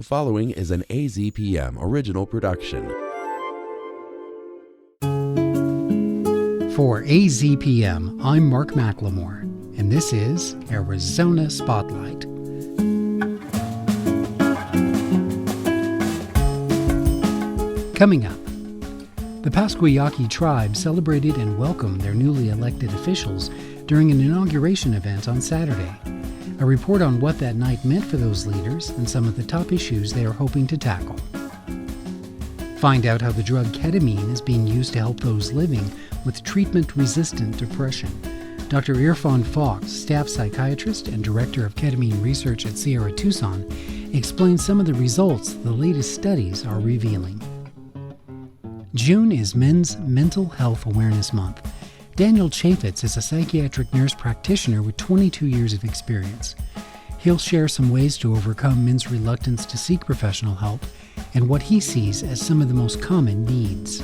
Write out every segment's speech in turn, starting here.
The following is an AZPM original production. For AZPM, I'm Mark McLemore, and this is Arizona Spotlight. Coming up, the Pascua Yaqui Tribe celebrated and welcomed their newly elected officials during an inauguration event on Saturday. A report on what that night meant for those leaders and some of the top issues they are hoping to tackle. Find out how the drug ketamine is being used to help those living with treatment-resistant depression. Dr. Irfan Fox, staff psychiatrist and director of ketamine research at Sierra Tucson, explains some of the results the latest studies are revealing. June is Men's Mental Health Awareness Month. Daniel Chaffetz is a psychiatric nurse practitioner with 22 years of experience. He'll share some ways to overcome men's reluctance to seek professional help and what he sees as some of the most common needs.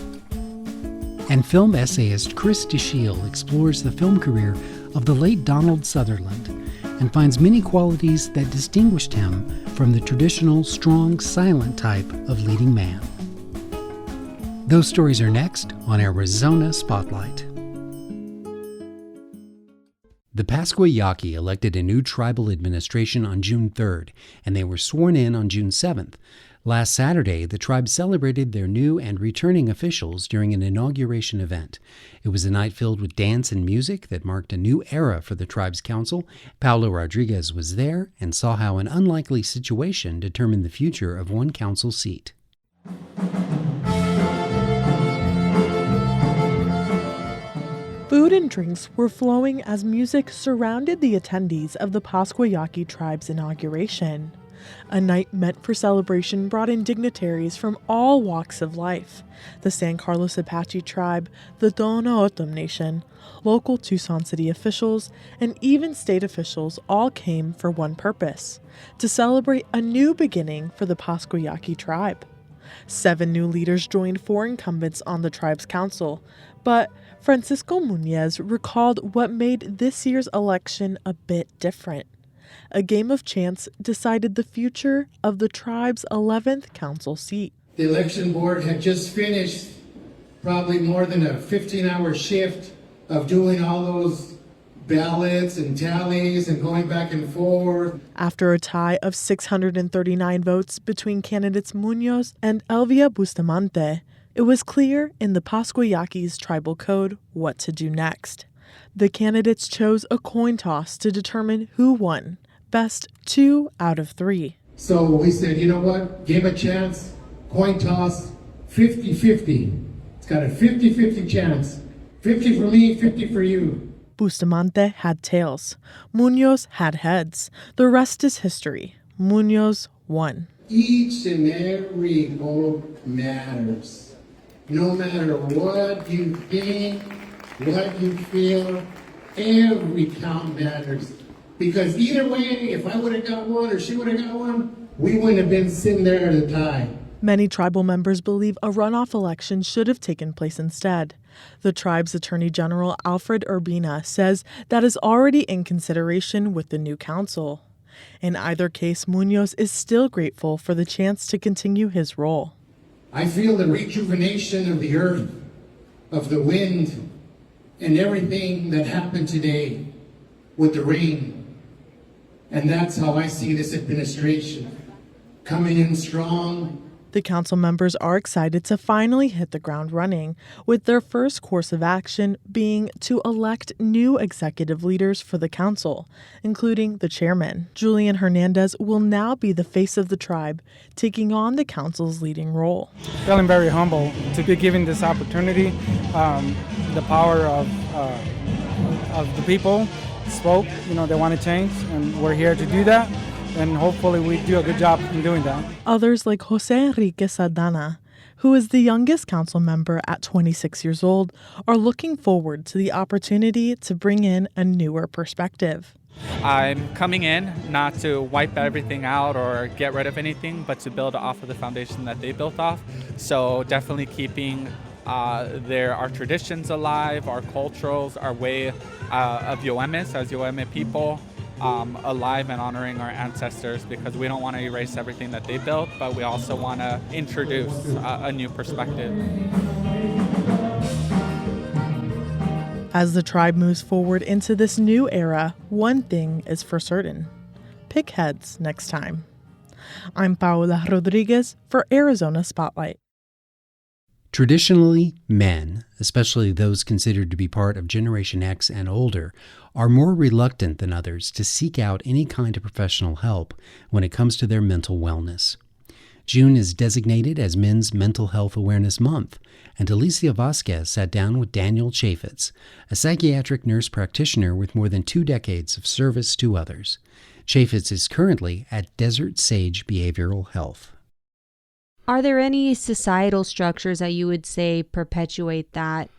And film essayist Chris DeShiel explores the film career of the late Donald Sutherland and finds many qualities that distinguished him from the traditional, strong, silent type of leading man. Those stories are next on Arizona Spotlight. The Pascua Yaqui elected a new tribal administration on June 3rd, and they were sworn in on June 7th. Last Saturday, the tribe celebrated their new and returning officials during an inauguration event. It was a night filled with dance and music that marked a new era for the tribe's council. Paulo Rodriguez was there and saw how an unlikely situation determined the future of one council seat. Food and drinks were flowing as music surrounded the attendees of the Pascua Yaqui Tribe's inauguration. A night meant for celebration brought in dignitaries from all walks of life. The San Carlos Apache Tribe, the Tohono O'odham Nation, local Tucson city officials, and even state officials all came for one purpose: to celebrate a new beginning for the Pascua Yaqui Tribe. 7 new leaders joined 4 incumbents on the tribe's council, but Francisco Muñez recalled what made this year's election a bit different. A game of chance decided the future of the tribe's 11th council seat. The election board had just finished probably more than a 15-hour shift of doing all those ballots and tallies and going back and forth. After a tie of 639 votes between candidates Muñoz and Elvia Bustamante, it was clear in the Pascua Yaqui's tribal code what to do next. The candidates chose a coin toss to determine who won. Best 2 out of 3. So we said, you know what? Give a chance. Coin toss, 50-50. It's got a 50-50 chance. 50 for me, 50 for you. Bustamante had tails. Muñoz had heads. The rest is history. Muñoz won. Each and every vote matters. No matter what you think, what you feel, every count matters. Because either way, if I would have got one or she would have got one, we wouldn't have been sitting there at a tie. Many tribal members believe a runoff election should have taken place instead. The tribe's Attorney General Alfred Urbina says that is already in consideration with the new council. In either case, Muñoz is still grateful for the chance to continue his role. I feel the rejuvenation of the earth, of the wind, and everything that happened today with the rain. And that's how I see this administration, coming in strong. The council members are excited to finally hit the ground running, with their first course of action being to elect new executive leaders for the council, including the chairman. Julian Hernandez will now be the face of the tribe, taking on the council's leading role. Feeling very humble to be given this opportunity. The power of the people spoke, they want to change, and we're here to do that. And hopefully we do a good job in doing that. Others like Jose Enrique Saldana, who is the youngest council member at 26 years old, are looking forward to the opportunity to bring in a newer perspective. I'm coming in not to wipe everything out or get rid of anything, but to build off of the foundation that they built off. So definitely keeping our traditions alive, our cultures, our way of Yoemes as Yoeme people, alive and honoring our ancestors, because we don't want to erase everything that they built, but we also want to introduce a new perspective. As the tribe moves forward into this new era, one thing is for certain: pick heads next time. I'm Paola Rodriguez for Arizona Spotlight. Traditionally, men, especially those considered to be part of Generation X and older, are more reluctant than others to seek out any kind of professional help when it comes to their mental wellness. June is designated as Men's Mental Health Awareness Month, and Alicia Vasquez sat down with Daniel Chaffetz, a psychiatric nurse practitioner with more than 2 decades of service to others. Chaffetz is currently at Desert Sage Behavioral Health. Are there any societal structures that you would say perpetuate that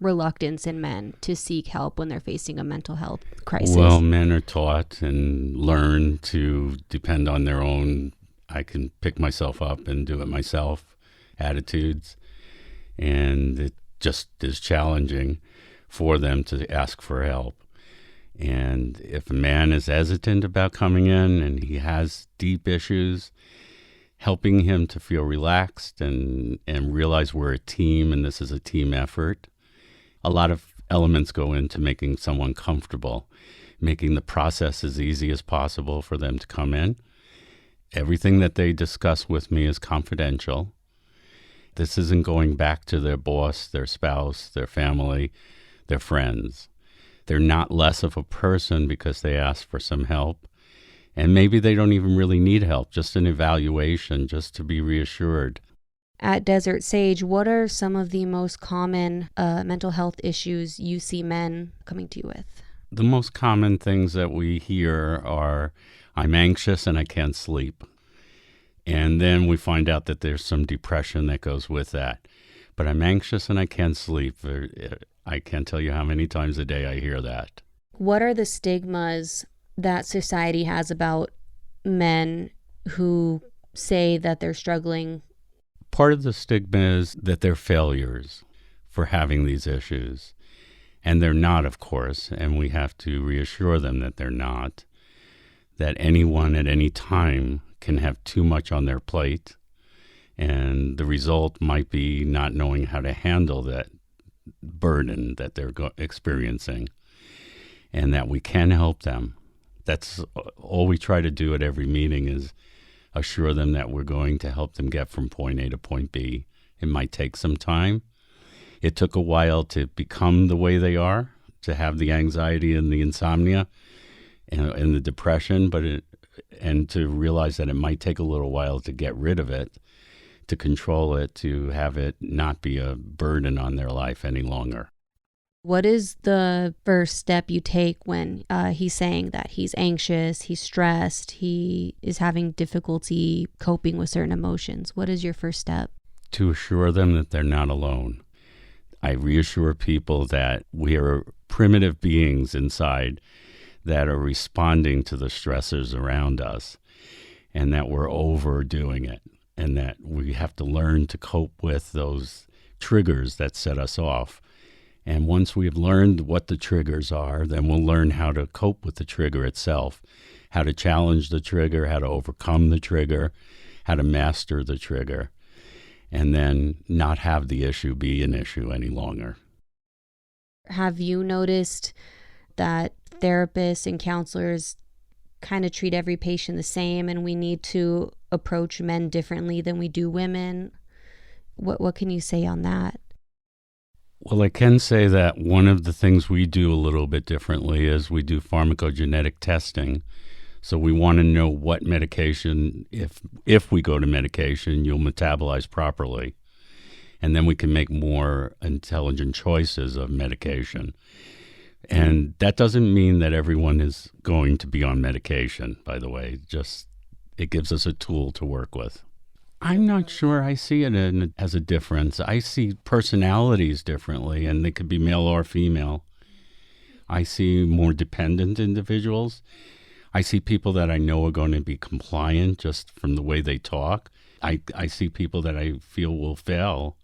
reluctance in men to seek help when they're facing a mental health crisis? Well, men are taught and learn to depend on their own, I can pick myself up and do it myself attitudes. And it just is challenging for them to ask for help. And if a man is hesitant about coming in and he has deep issues, helping him to feel relaxed and realize we're a team and this is a team effort. A lot of elements go into making someone comfortable, making the process as easy as possible for them to come in. Everything that they discuss with me is confidential. This isn't going back to their boss, their spouse, their family, their friends. They're not less of a person because they ask for some help. And maybe they don't even really need help, just an evaluation, just to be reassured. At Desert Sage, what are some of the most common mental health issues you see men coming to you with? The most common things that we hear are, I'm anxious and I can't sleep. And then we find out that there's some depression that goes with that. But I'm anxious and I can't sleep. I can't tell you how many times a day I hear that. What are the stigmas that society has about men who say that they're struggling? Part of the stigma is that they're failures for having these issues. And they're not, of course, and we have to reassure them that they're not. That anyone at any time can have too much on their plate, and the result might be not knowing how to handle that burden that they're experiencing, and that we can help them. That's all we try to do at every meeting, is assure them that we're going to help them get from point A to point B. It might take some time. It took a while to become the way they are, to have the anxiety and the insomnia and the depression, and to realize that it might take a little while to get rid of it, to control it, to have it not be a burden on their life any longer. What is the first step you take when he's saying that he's anxious, he's stressed, he is having difficulty coping with certain emotions? What is your first step? To assure them that they're not alone. I reassure people that we are primitive beings inside that are responding to the stressors around us, and that we're overdoing it, and that we have to learn to cope with those triggers that set us off. And once we've learned what the triggers are, then we'll learn how to cope with the trigger itself, how to challenge the trigger, how to overcome the trigger, how to master the trigger, and then not have the issue be an issue any longer. Have you noticed that therapists and counselors kind of treat every patient the same, and we need to approach men differently than we do women? What can you say on that? Well, I can say that one of the things we do a little bit differently is we do pharmacogenetic testing. So we want to know what medication, if we go to medication, you'll metabolize properly. And then we can make more intelligent choices of medication. And that doesn't mean that everyone is going to be on medication, by the way. Just it gives us a tool to work with. I'm not sure I see it as a difference. I see personalities differently, and they could be male or female. I see more dependent individuals. I see people that I know are going to be compliant just from the way they talk. I see people that I feel will fail,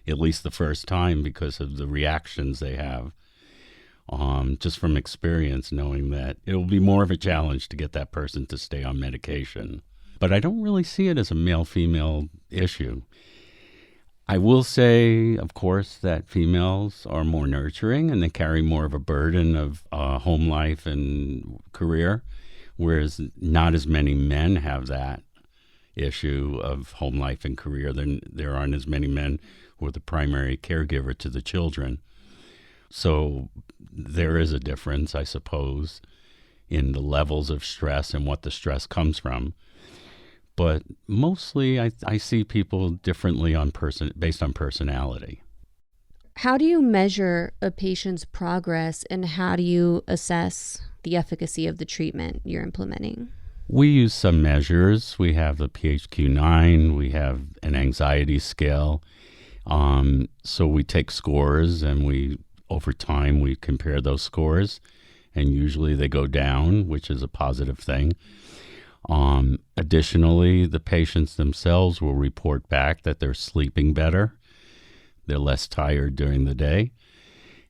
at least the first time, because of the reactions they have. just from experience, knowing that it will be more of a challenge to get that person to stay on medication. But I don't really see it as a male-female issue. I will say, of course, that females are more nurturing and they carry more of a burden of home life and career, whereas not as many men have that issue of home life and career. There aren't as many men who are the primary caregiver to the children. So there is a difference, I suppose, in the levels of stress and what the stress comes from. But mostly I see people differently based on personality. How do you measure a patient's progress, and how do you assess the efficacy of the treatment you're implementing? We use some measures. We have the PHQ-9. We have an anxiety scale. So we take scores, and over time we compare those scores, and usually they go down, which is a positive thing. Additionally, the patients themselves will report back that they're sleeping better. They're less tired during the day,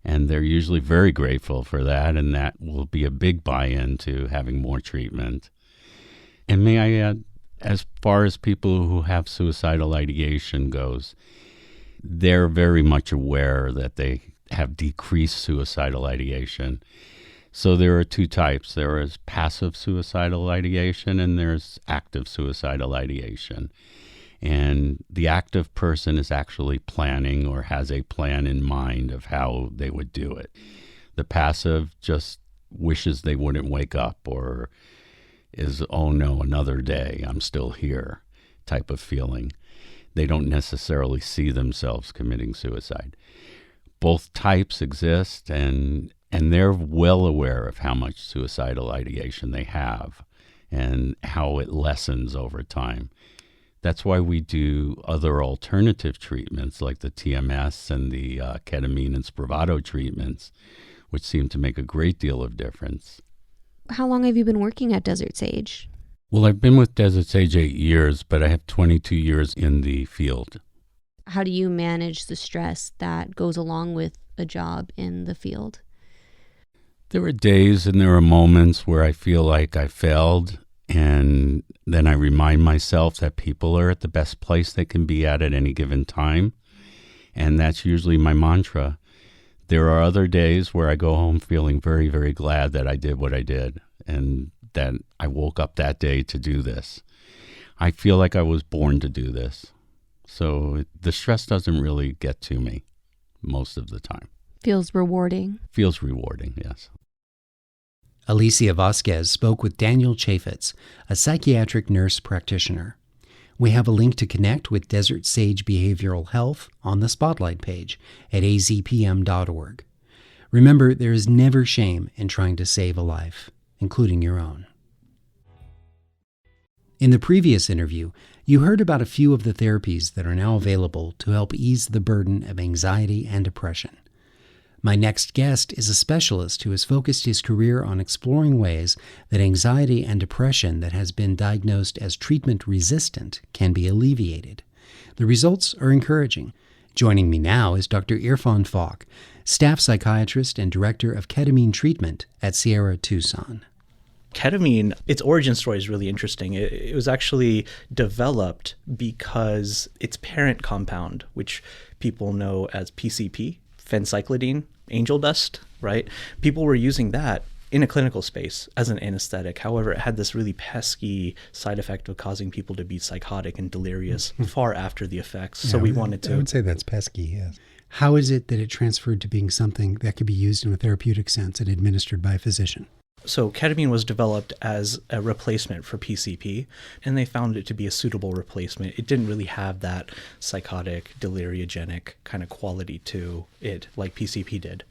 and they're usually very grateful for that, and that will be a big buy-in to having more treatment. And may I add, as far as people who have suicidal ideation goes, they're very much aware that they have decreased suicidal ideation. So there are two types. There is passive suicidal ideation and there's active suicidal ideation. And the active person is actually planning or has a plan in mind of how they would do it. The passive just wishes they wouldn't wake up, or is, oh no, another day, I'm still here type of feeling. They don't necessarily see themselves committing suicide. Both types exist, and they're well aware of how much suicidal ideation they have and how it lessens over time. That's why we do other alternative treatments like the TMS and the ketamine and Spravato treatments, which seem to make a great deal of difference. How long have you been working at Desert Sage? Well, I've been with Desert Sage 8 years, but I have 22 years in the field. How do you manage the stress that goes along with a job in the field? There are days and there are moments where I feel like I failed, and then I remind myself that people are at the best place they can be at any given time, and that's usually my mantra. There are other days where I go home feeling very, very glad that I did what I did and that I woke up that day to do this. I feel like I was born to do this. So the stress doesn't really get to me most of the time. Feels rewarding. Feels rewarding, yes. Alicia Vasquez spoke with Daniel Chaffetz, a psychiatric nurse practitioner. We have a link to connect with Desert Sage Behavioral Health on the Spotlight page at azpm.org. Remember, there is never shame in trying to save a life, including your own. In the previous interview, you heard about a few of the therapies that are now available to help ease the burden of anxiety and depression. My next guest is a specialist who has focused his career on exploring ways that anxiety and depression that has been diagnosed as treatment-resistant can be alleviated. The results are encouraging. Joining me now is Dr. Irfan Falk, staff psychiatrist and director of ketamine treatment at Sierra Tucson. Ketamine, its origin story is really interesting. It was actually developed because its parent compound, which people know as PCP, phencyclidine, angel dust, right? People were using that in a clinical space as an anesthetic. However, it had this really pesky side effect of causing people to be psychotic and delirious far after the effects. So we wanted to... I would say that's pesky, yes. How is it that it transferred to being something that could be used in a therapeutic sense and administered by a physician? So ketamine was developed as a replacement for PCP, and they found it to be a suitable replacement. It didn't really have that psychotic, deliriogenic kind of quality to it like PCP did.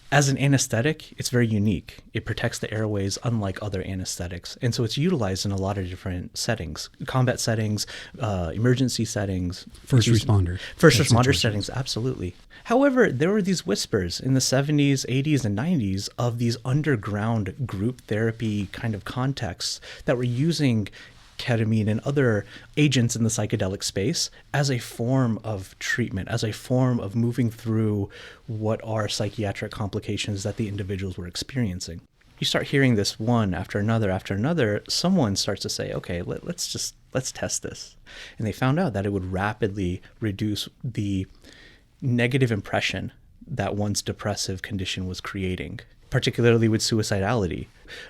As an anesthetic, it's very unique. It protects the airways unlike other anesthetics. And so it's utilized in a lot of different settings, combat settings, emergency settings. First responder settings, absolutely. However, there were these whispers in the 70s, 80s, and 90s of these underground group therapy kind of contexts that were using ketamine and other agents in the psychedelic space as a form of treatment, as a form of moving through what are psychiatric complications that the individuals were experiencing. You start hearing this one after another, someone starts to say, okay, let's test this. And they found out that it would rapidly reduce the negative impression that one's depressive condition was creating, particularly with suicidality.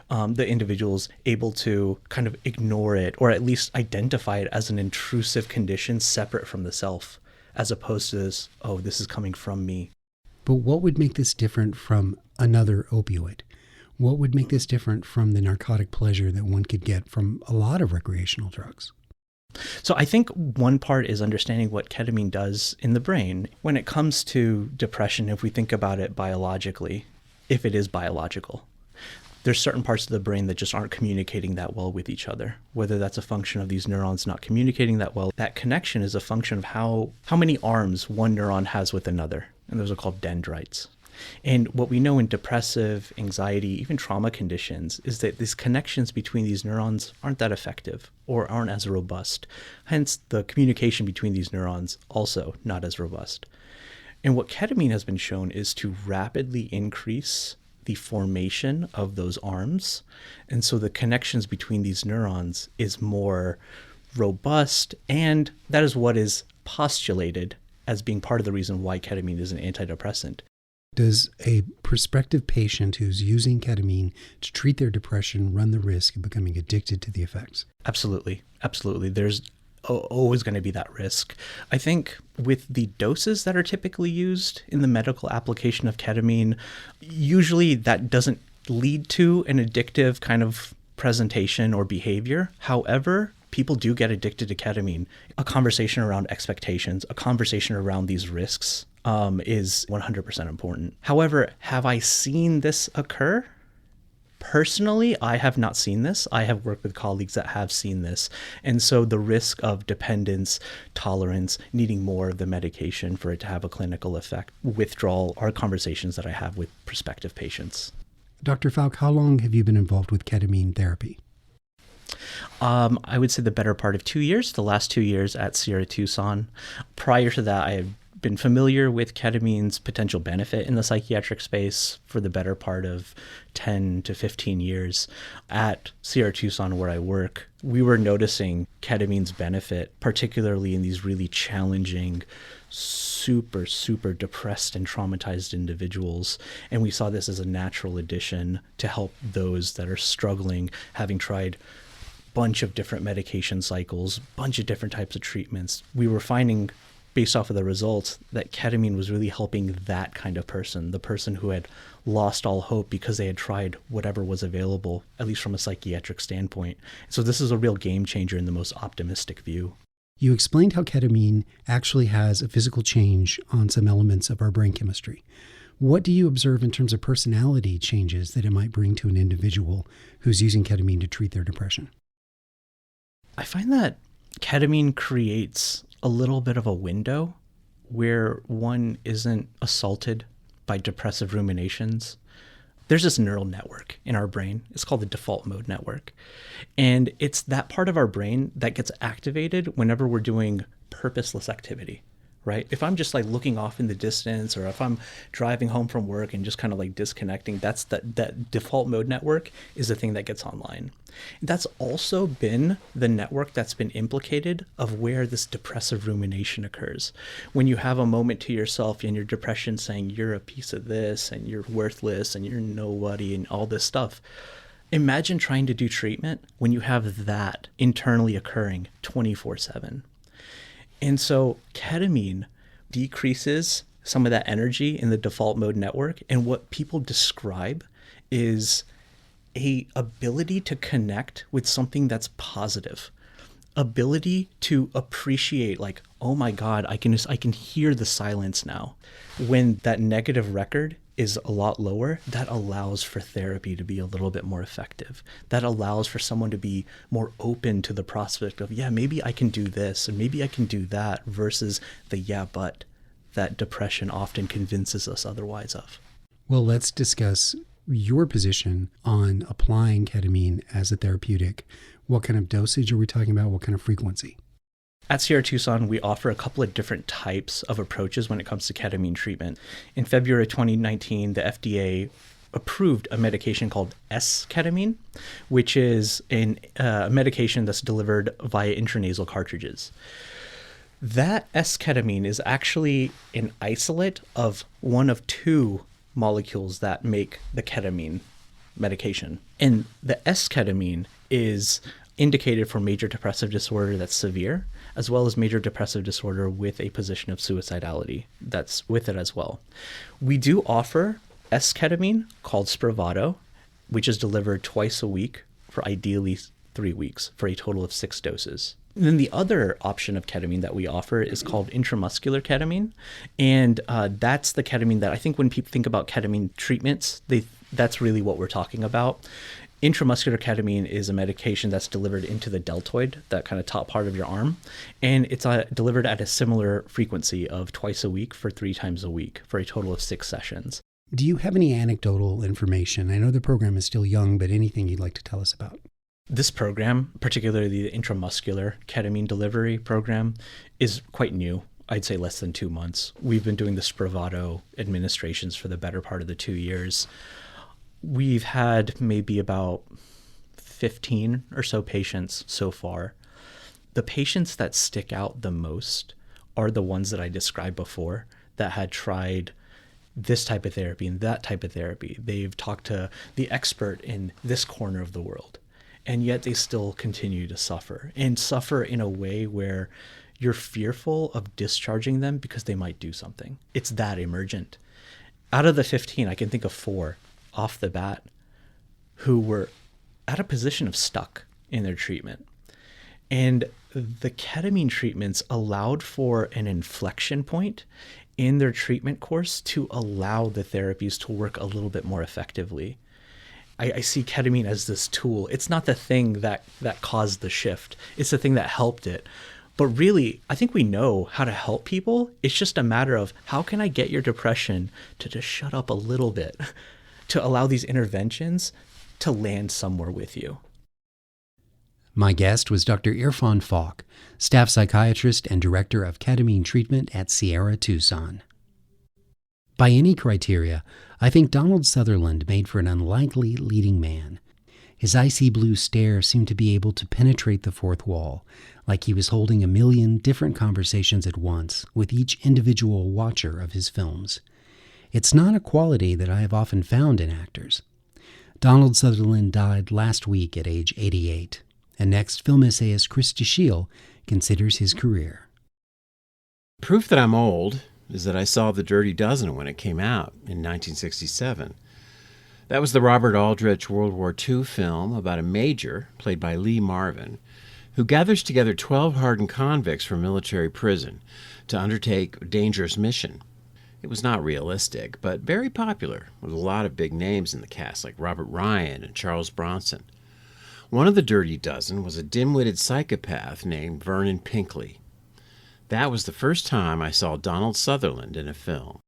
The individual's able to kind of ignore it, or at least identify it as an intrusive condition separate from the self, as opposed to this, oh, this is coming from me. But what would make this different from another opioid? What would make this different from the narcotic pleasure that one could get from a lot of recreational drugs? So I think one part is understanding what ketamine does in the brain. When it comes to depression, if we think about it biologically, if it is biological, there's certain parts of the brain that just aren't communicating that well with each other. Whether that's a function of these neurons not communicating that well, that connection is a function of how many arms one neuron has with another. And those are called dendrites. And what we know in depressive, anxiety, even trauma conditions is that these connections between these neurons aren't that effective or aren't as robust. Hence, the communication between these neurons also not as robust. And what ketamine has been shown is to rapidly increase the formation of those arms. And so the connections between these neurons is more robust, and that is what is postulated as being part of the reason why ketamine is an antidepressant. Does a prospective patient who's using ketamine to treat their depression run the risk of becoming addicted to the effects? Absolutely. Absolutely. There's always going to be that risk. I think with the doses that are typically used in the medical application of ketamine, usually that doesn't lead to an addictive kind of presentation or behavior. However, people do get addicted to ketamine. A conversation around expectations, a conversation around these risks is 100% important. However, have I seen this occur? Personally, I have not seen this. I have worked with colleagues that have seen this. And so the risk of dependence, tolerance, needing more of the medication for it to have a clinical effect, withdrawal, are conversations that I have with prospective patients. Dr. Falk, how long have you been involved with ketamine therapy? I would say the better part of 2 years, the last 2 years at Sierra Tucson. Prior to that, I had been familiar with ketamine's potential benefit in the psychiatric space for the better part of 10 to 15 years. At Sierra Tucson, where I work, we were noticing ketamine's benefit, particularly in these really challenging, super depressed and traumatized individuals. And we saw this as a natural addition to help those that are struggling, having tried bunch of different medication cycles, bunch of different types of treatments. We were finding, based off of the results, that ketamine was really helping that kind of person, the person who had lost all hope because they had tried whatever was available, at least from a psychiatric standpoint. So this is a real game changer in the most optimistic view. You explained how ketamine actually has a physical change on some elements of our brain chemistry. What do you observe in terms of personality changes that it might bring to an individual who's using ketamine to treat their depression? I find that ketamine creates a little bit of a window where one isn't assaulted by depressive ruminations. There's this neural network in our brain. It's called the default mode network. And it's that part of our brain that gets activated whenever we're doing purposeless activity, right? If I'm just like looking off in the distance, or if I'm driving home from work and just kind of like disconnecting, that's that default mode network is the thing that gets online. That's also been the network that's been implicated of where this depressive rumination occurs. When you have a moment to yourself in your depression saying you're a piece of this and you're worthless and you're nobody and all this stuff. Imagine trying to do treatment when you have that internally occurring 24/7. And so ketamine decreases some of that energy in the default mode network. And what people describe is a ability to connect with something that's positive, ability to appreciate, like, oh my God, I can hear the silence now. When that negative record is a lot lower, that allows for therapy to be a little bit more effective. That allows for someone to be more open to the prospect of, yeah, maybe I can do this and maybe I can do that, versus the yeah, but that depression often convinces us otherwise of. Well, let's discuss your position on applying ketamine as a therapeutic. What kind of dosage are we talking about? What kind of frequency? At Sierra Tucson, we offer a couple of different types of approaches when it comes to ketamine treatment. In February 2019, the FDA approved a medication called S-ketamine, which is a medication that's delivered via intranasal cartridges. That S-ketamine is actually an isolate of one of two molecules that make the ketamine medication. And the S-ketamine is indicated for major depressive disorder that's severe, as well as major depressive disorder with a position of suicidality that's with it as well. We do offer S-ketamine called Spravato, which is delivered twice a week for ideally 3 weeks for a total of 6 doses. And then the other option of ketamine that we offer is called intramuscular ketamine. And that's the ketamine that I think when people think about ketamine treatments, that's really what we're talking about. Intramuscular ketamine is a medication that's delivered into the deltoid, that kind of top part of your arm. And it's delivered at a similar frequency of twice a week for 3 times a week for a total of 6 sessions. Do you have any anecdotal information? I know the program is still young, but anything you'd like to tell us about? This program, particularly the intramuscular ketamine delivery program, is quite new. I'd say less than 2 months. We've been doing the Spravato administrations for the better part of the 2 years. We've had maybe about 15 or so patients so far. The patients that stick out the most are the ones that I described before that had tried this type of therapy and that type of therapy. They've talked to the expert in this corner of the world, and yet they still continue to suffer, and suffer in a way where you're fearful of discharging them because they might do something. It's that emergent. Out of the 15, I can think of 4 off the bat who were at a position of stuck in their treatment. And the ketamine treatments allowed for an inflection point in their treatment course to allow the therapies to work a little bit more effectively. I see ketamine as this tool. It's not the thing that caused the shift. It's the thing that helped it. But really, I think we know how to help people. It's just a matter of how can I get your depression to just shut up a little bit, to allow these interventions to land somewhere with you. My guest was Dr. Irfan Falk, staff psychiatrist and director of ketamine treatment at Sierra Tucson. By any criteria, I think Donald Sutherland made for an unlikely leading man. His icy blue stare seemed to be able to penetrate the fourth wall, like he was holding a million different conversations at once with each individual watcher of his films. It's not a quality that I have often found in actors. Donald Sutherland died last week at age 88, and next film essayist Chris DeShiel considers his career. Proof that I'm old is that I saw The Dirty Dozen when it came out in 1967. That was the Robert Aldrich World War II film about a major, played by Lee Marvin, who gathers together 12 hardened convicts from military prison to undertake a dangerous mission. It was not realistic, but very popular, with a lot of big names in the cast like Robert Ryan and Charles Bronson. One of the Dirty Dozen was a dim-witted psychopath named Vernon Pinkley. That was the first time I saw Donald Sutherland in a film.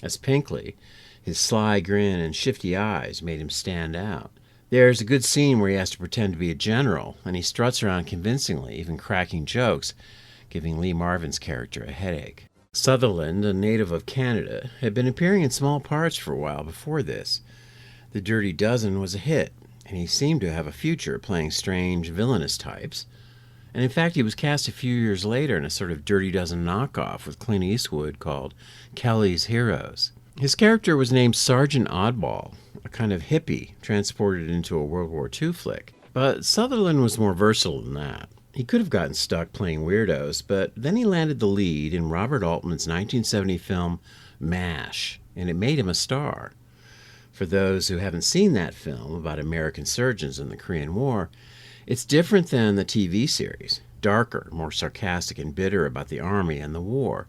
As Pinkley, his sly grin and shifty eyes made him stand out. There's a good scene where he has to pretend to be a general, and he struts around convincingly, even cracking jokes, giving Lee Marvin's character a headache. Sutherland, a native of Canada, had been appearing in small parts for a while before this. The Dirty Dozen was a hit, and he seemed to have a future playing strange, villainous types. And in fact, he was cast a few years later in a sort of Dirty Dozen knockoff with Clint Eastwood called Kelly's Heroes. His character was named Sergeant Oddball, a kind of hippie transported into a World War II flick. But Sutherland was more versatile than that. He could have gotten stuck playing weirdos, but then he landed the lead in Robert Altman's 1970 film MASH, and it made him a star. For those who haven't seen that film about American surgeons in the Korean War, it's different than the TV series, darker, more sarcastic and bitter about the Army and the war.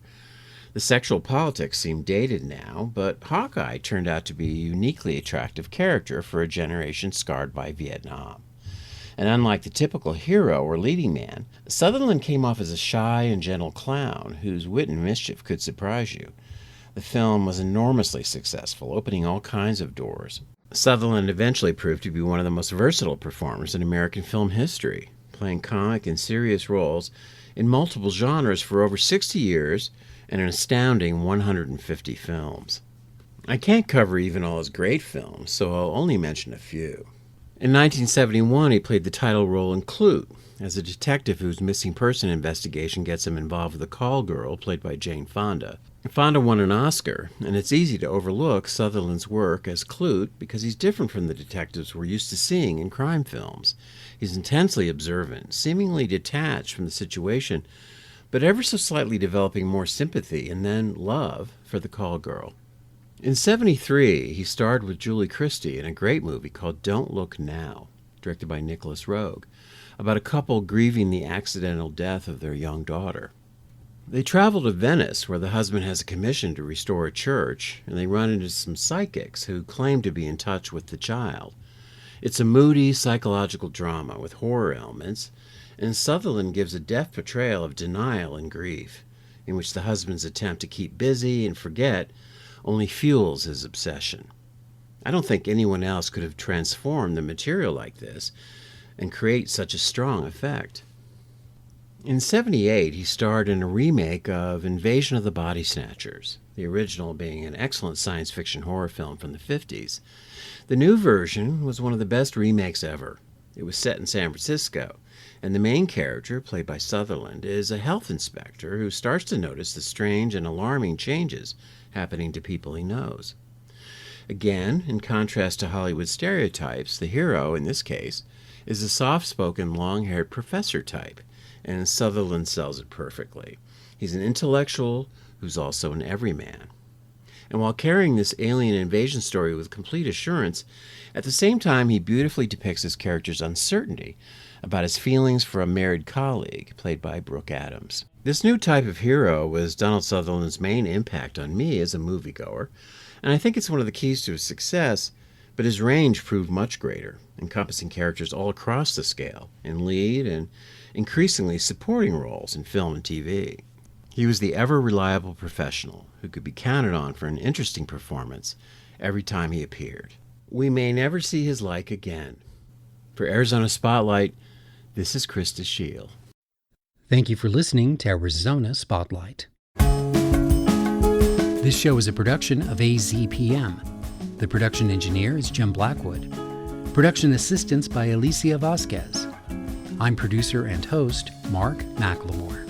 The sexual politics seem dated now, but Hawkeye turned out to be a uniquely attractive character for a generation scarred by Vietnam. And unlike the typical hero or leading man, Sutherland came off as a shy and gentle clown whose wit and mischief could surprise you. The film was enormously successful, opening all kinds of doors. Sutherland eventually proved to be one of the most versatile performers in American film history, playing comic and serious roles in multiple genres for over 60 years and an astounding 150 films. I can't cover even all his great films, so I'll only mention a few. In 1971, he played the title role in Clute, as a detective whose missing person investigation gets him involved with the call girl, played by Jane Fonda. Fonda won an Oscar, and it's easy to overlook Sutherland's work as Clute because he's different from the detectives we're used to seeing in crime films. He's intensely observant, seemingly detached from the situation, but ever so slightly developing more sympathy and then love for the call girl. In 1973, he starred with Julie Christie in a great movie called Don't Look Now, directed by Nicholas Roeg, about a couple grieving the accidental death of their young daughter. They travel to Venice, where the husband has a commission to restore a church, and they run into some psychics who claim to be in touch with the child. It's a moody psychological drama with horror elements, and Sutherland gives a deft portrayal of denial and grief, in which the husband's attempt to keep busy and forget only fuels his obsession. I don't think anyone else could have transformed the material like this and create such a strong effect. In 1978, he starred in a remake of Invasion of the Body Snatchers, the original being an excellent science fiction horror film from the 50s. The new version was one of the best remakes ever. It was set in San Francisco, and the main character, played by Sutherland, is a health inspector who starts to notice the strange and alarming changes happening to people he knows. Again, in contrast to Hollywood stereotypes, the hero, in this case, is a soft-spoken, long-haired professor type, and Sutherland sells it perfectly. He's an intellectual who's also an everyman. And while carrying this alien invasion story with complete assurance, at the same time he beautifully depicts his character's uncertainty about his feelings for a married colleague, played by Brooke Adams. This new type of hero was Donald Sutherland's main impact on me as a moviegoer, and I think it's one of the keys to his success, but his range proved much greater, encompassing characters all across the scale, in lead and increasingly supporting roles in film and TV. He was the ever-reliable professional who could be counted on for an interesting performance every time he appeared. We may never see his like again. For Arizona Spotlight, this is Krista Shield. Thank you for listening to Arizona Spotlight. This show is a production of AZPM. The production engineer is Jim Blackwood. Production assistance by Alicia Vasquez. I'm producer and host Mark McLemore.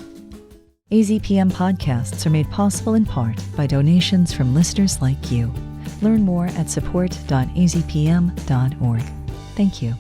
AZPM podcasts are made possible in part by donations from listeners like you. Learn more at support.azpm.org. Thank you.